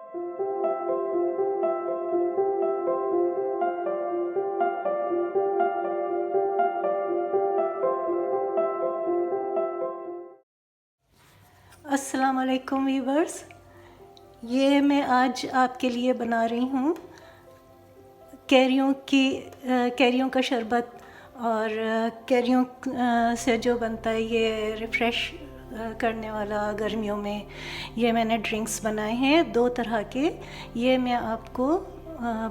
अस्सलाम वालेकुम वीवर्स, ये मैं आज आपके लिए बना रही हूँ कैरियों का शरबत। और कैरियों से जो बनता है ये रिफ़्रेश करने वाला गर्मियों में, ये मैंने ड्रिंक्स बनाए हैं 2 तरह के। ये मैं आपको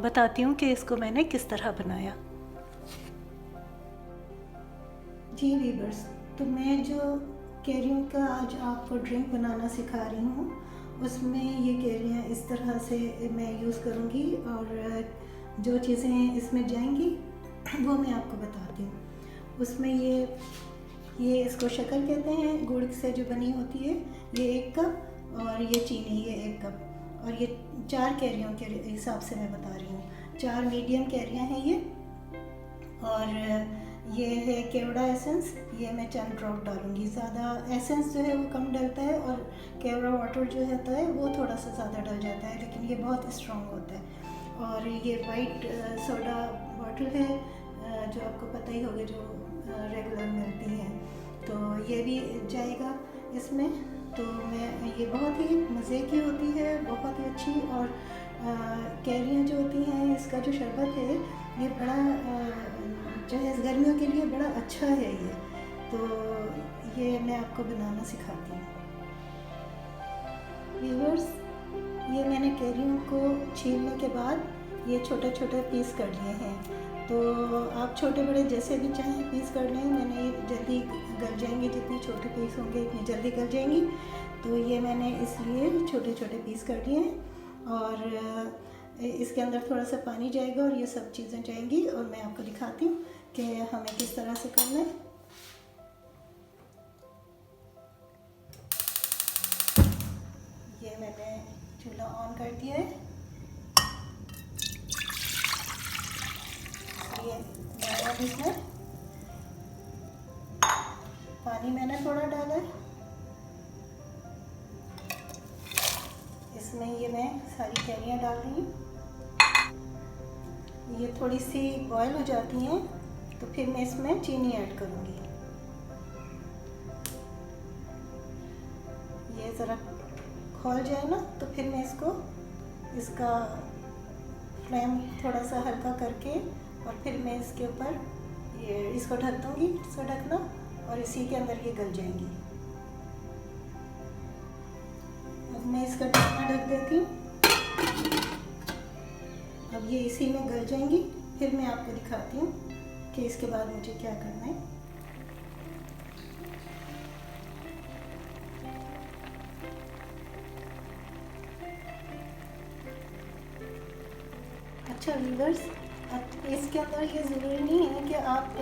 बताती हूँ कि इसको मैंने किस तरह बनाया। जी वीवर्स, तो मैं जो कैरियों का आज आपको ड्रिंक बनाना सिखा रही हूँ, उसमें ये कैरियाँ इस तरह से मैं यूज़ करूँगी और जो चीज़ें इसमें जाएंगी वो मैं आपको बताती हूँ। उसमें ये इसको शक्कर कहते हैं, गुड़ से जो बनी होती है, ये 1 कप, और ये चीनी ये 1 कप, और ये 4 कैरियों के हिसाब से मैं बता रही हूँ। 4 मीडियम कैरियाँ हैं ये। और ये है केवड़ा एसेंस, ये मैं चंद ड्रॉप डालूँगी। ज़्यादा एसेंस जो है वो कम डलता है और केवड़ा वाटर जो होता है वो थोड़ा सा ज़्यादा डल जाता है, लेकिन ये बहुत स्ट्रॉन्ग होता है। और ये वाइट सोडा बॉटल है जो आपको पता ही होगा, जो रेगुलर मिलती हैं, तो ये भी जाएगा इसमें। तो मैं ये बहुत ही मज़े की होती है, बहुत ही अच्छी। और कैरियाँ जो होती हैं, इसका जो शरबत है ये बड़ा जो है इस गर्मियों के लिए बड़ा अच्छा है ये। तो ये मैं आपको बनाना सिखाती हूँ व्यूअर्स। ये मैंने कैरियों को छीलने के बाद ये छोटे छोटे पीस कर लिए हैं, तो आप छोटे बड़े जैसे भी चाहें पीस कर लें। मैंने ये जल्दी गल जाएंगे, जितने छोटे पीस होंगे इतनी जल्दी गल जाएंगी, तो ये मैंने इसलिए छोटे छोटे पीस कर लिए हैं। और इसके अंदर थोड़ा सा पानी जाएगा और ये सब चीज़ें जाएंगी, और मैं आपको दिखाती हूँ कि हमें किस तरह से करना है। ये मैंने चूल्हा ऑन कर दिया है, ये डाला इसमें पानी मैंने थोड़ा डाला है। इसमें ये मैं सारी कैरियाँ डाल रही हूँ। ये थोड़ी सी बॉयल हो जाती हैं तो फिर मैं इसमें चीनी ऐड करूँगी। ये ज़रा खौल जाए ना, तो फिर मैं इसका फ्लेम थोड़ा सा हल्का करके, और फिर मैं इसके ऊपर इसको ढक दूँगी, इसको ढकना, और इसी के अंदर ये गल जाएंगी। अब मैं इसका ढक्कन ढक देती हूँ। अब ये इसी में गल जाएंगी, फिर मैं आपको दिखाती हूँ कि इसके बाद मुझे क्या करना है। अच्छा व्यूअर्स, इसके अंदर ये ज़रूरी नहीं है कि आप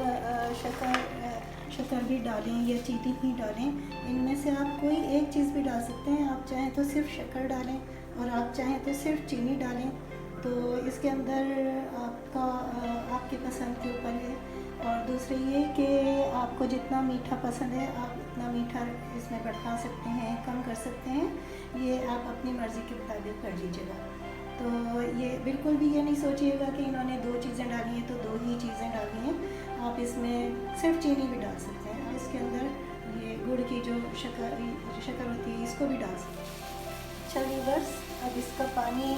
शक्कर भी डालें या चीनी ही डालें। इनमें से आप कोई एक चीज़ भी डाल सकते हैं। आप चाहें तो सिर्फ शक्कर डालें और आप चाहें तो सिर्फ चीनी डालें। तो इसके अंदर आपकी पसंद के ऊपर है। और दूसरी ये कि आपको जितना मीठा पसंद है आप उतना मीठा इसमें बढ़ा सकते हैं, कम कर सकते हैं। ये आप अपनी मर्ज़ी के मुताबिक कर लीजिएगा। तो ये बिल्कुल भी ये नहीं सोचिएगा कि इन्होंने 2 चीज़ें डाली हैं तो 2 ही चीज़ें डाली हैं। आप इसमें सिर्फ चीनी भी डाल सकते हैं, और इसके अंदर ये गुड़ की जो शक्कर होती है इसको भी डाल सकते हैं। चलिए बस, अब इसका पानी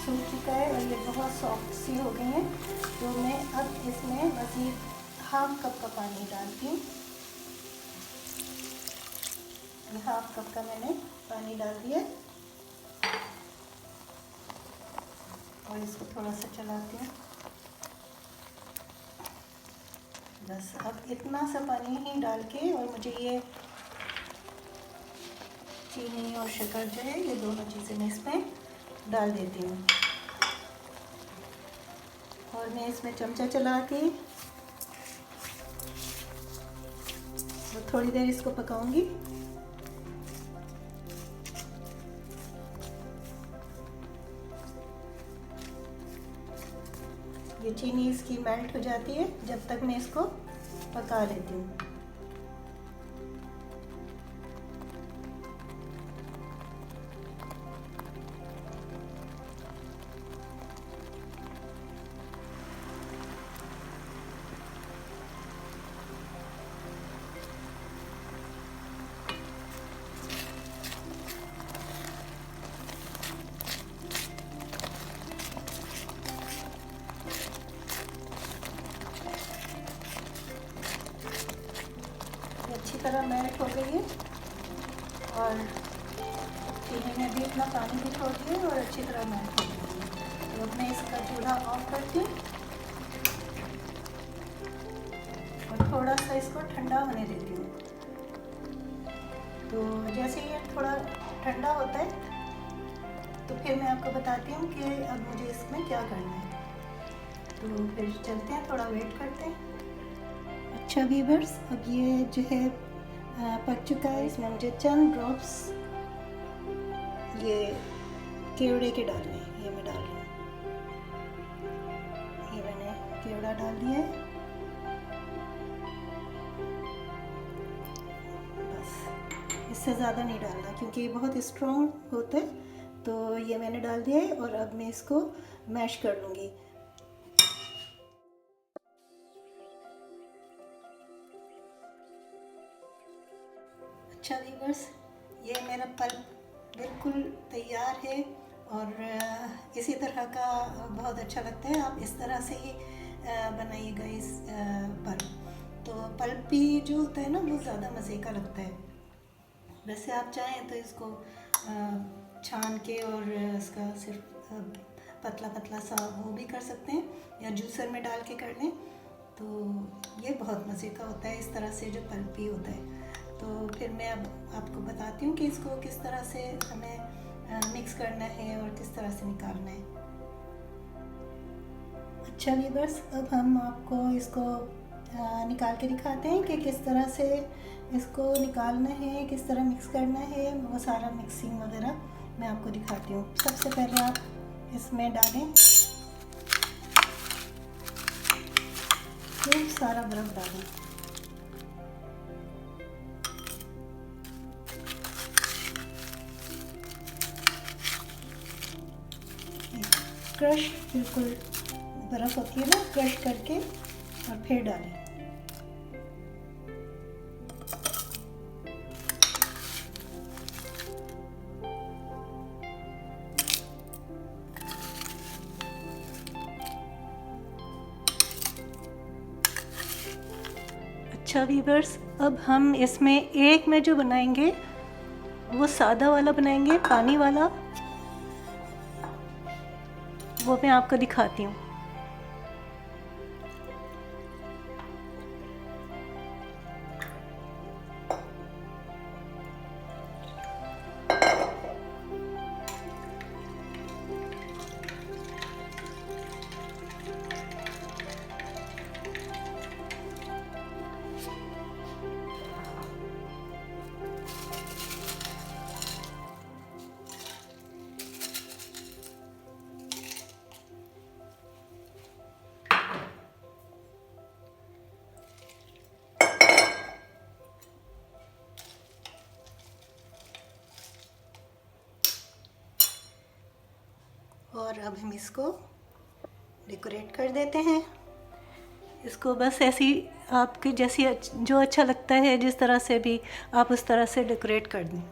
सूख चुका है और ये बहुत सॉफ्ट सी हो गई हैं, तो मैं अब इसमें मज़ीद ½ कप का पानी डालती हूँ। ½ कप का मैंने पानी डाल दिया, और इसको थोड़ा सा चलाती हूँ। बस अब इतना सा पानी ही डाल के, और मुझे ये चीनी और शक्कर जो है ये दोनों चीज़ें मैं इसमें डाल देती हूँ, और मैं इसमें चमचा चला के तो थोड़ी देर इसको पकाऊंगी। ये चीनी इसकी मेल्ट हो जाती है, जब तक मैं इसको पका लेती हूँ। और चीनी में भी इतना पानी भी छोड़ दिया और अच्छी तरह मेल्ट हो गया। तो अब मैं इसका चूल्हा ऑफ करती हूँ और थोड़ा सा इसको ठंडा होने देती हूँ। तो जैसे ये थोड़ा ठंडा होता है तो फिर मैं आपको बताती हूँ कि अब मुझे इसमें क्या करना है। तो फिर चलते हैं, थोड़ा वेट करते हैं। अच्छा व्यूअर्स, अब ये जो है पक चुका है। इसमें मुझे चंद ड्रॉप्स ये केवड़े के डालने हैं। ये मैं डाल रही हूँ, ये मैंने केवड़ा डाल दिया है। बस इससे ज़्यादा नहीं डालना क्योंकि ये बहुत स्ट्रॉन्ग होता है। तो ये मैंने डाल दिया है और अब मैं इसको मैश कर लूँगी। अच्छा व्यूअर्स, ये मेरा पल्प बिल्कुल तैयार है और इसी तरह का बहुत अच्छा लगता है। आप इस तरह से ही बनाइएगा इस पल्प। तो पल्प भी जो होता है ना वो ज़्यादा मज़े का लगता है। वैसे आप चाहें तो इसको छान के और इसका सिर्फ पतला पतला सा वो भी कर सकते हैं या जूसर में डाल के कर लें। तो ये बहुत मज़े का होता है इस तरह से जो पल्प भी होता है। तो फिर मैं अब आपको बताती हूँ कि इसको किस तरह से हमें मिक्स करना है और किस तरह से निकालना है। अच्छा व्यूअर्स, अब हम आपको इसको निकाल के दिखाते हैं कि किस तरह से इसको निकालना है, किस तरह मिक्स करना है। वो सारा मिक्सिंग वगैरह मैं आपको दिखाती हूँ। सबसे पहले आप इसमें डालें खूब सारा बर्फ़ डालें। क्रश, बिल्कुल बर्फ़ होती है ना, क्रश करके और फिर डालें। अच्छा व्यूअर्स, अब हम इसमें एक में जो बनाएंगे वो सादा वाला बनाएंगे, पानी वाला। वो मैं आपको दिखाती हूँ। और अब हम इसको डेकोरेट कर देते हैं। इसको बस ऐसी आपकी जैसी जो अच्छा लगता है, जिस तरह से भी आप उस तरह से डेकोरेट कर दें।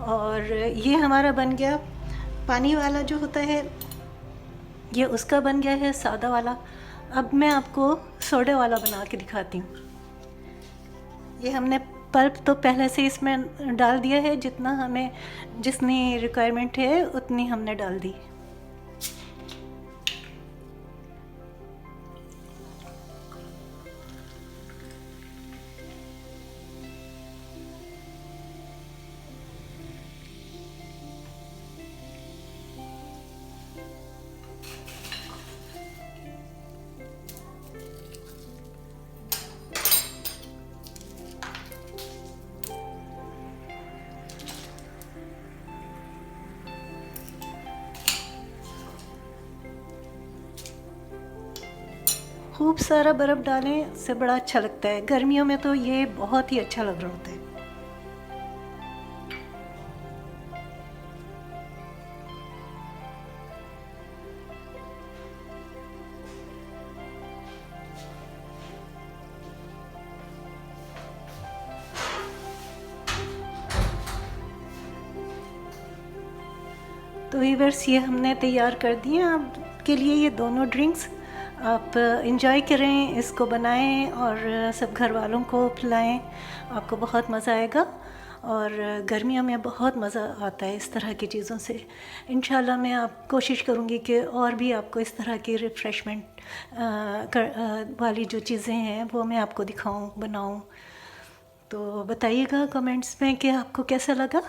और ये हमारा बन गया पानी वाला जो होता है, ये उसका बन गया है सादा वाला। अब मैं आपको सोडे वाला बना के दिखाती हूँ। ये हमने पल्प तो पहले से इसमें डाल दिया है, जितना हमें जितनी रिक्वायरमेंट है उतनी हमने डाल दी। खूब सारा बर्फ़ डालें, से बड़ा अच्छा लगता है। गर्मियों में तो ये बहुत ही अच्छा लग रहा होता है। तो व्यूअर्स, ये हमने तैयार कर दिए आपके लिए ये दोनों ड्रिंक्स। आप इंजॉय करें, इसको बनाएं और सब घर वालों को पिलाएं, आपको बहुत मज़ा आएगा। और गर्मियों में बहुत मज़ा आता है इस तरह की चीज़ों से। इंशाल्लाह मैं आप कोशिश करूँगी कि और भी आपको इस तरह की रिफ़्रेशमेंट वाली जो चीज़ें हैं वो मैं आपको दिखाऊं, बनाऊं। तो बताइएगा कमेंट्स में कि आपको कैसा लगा।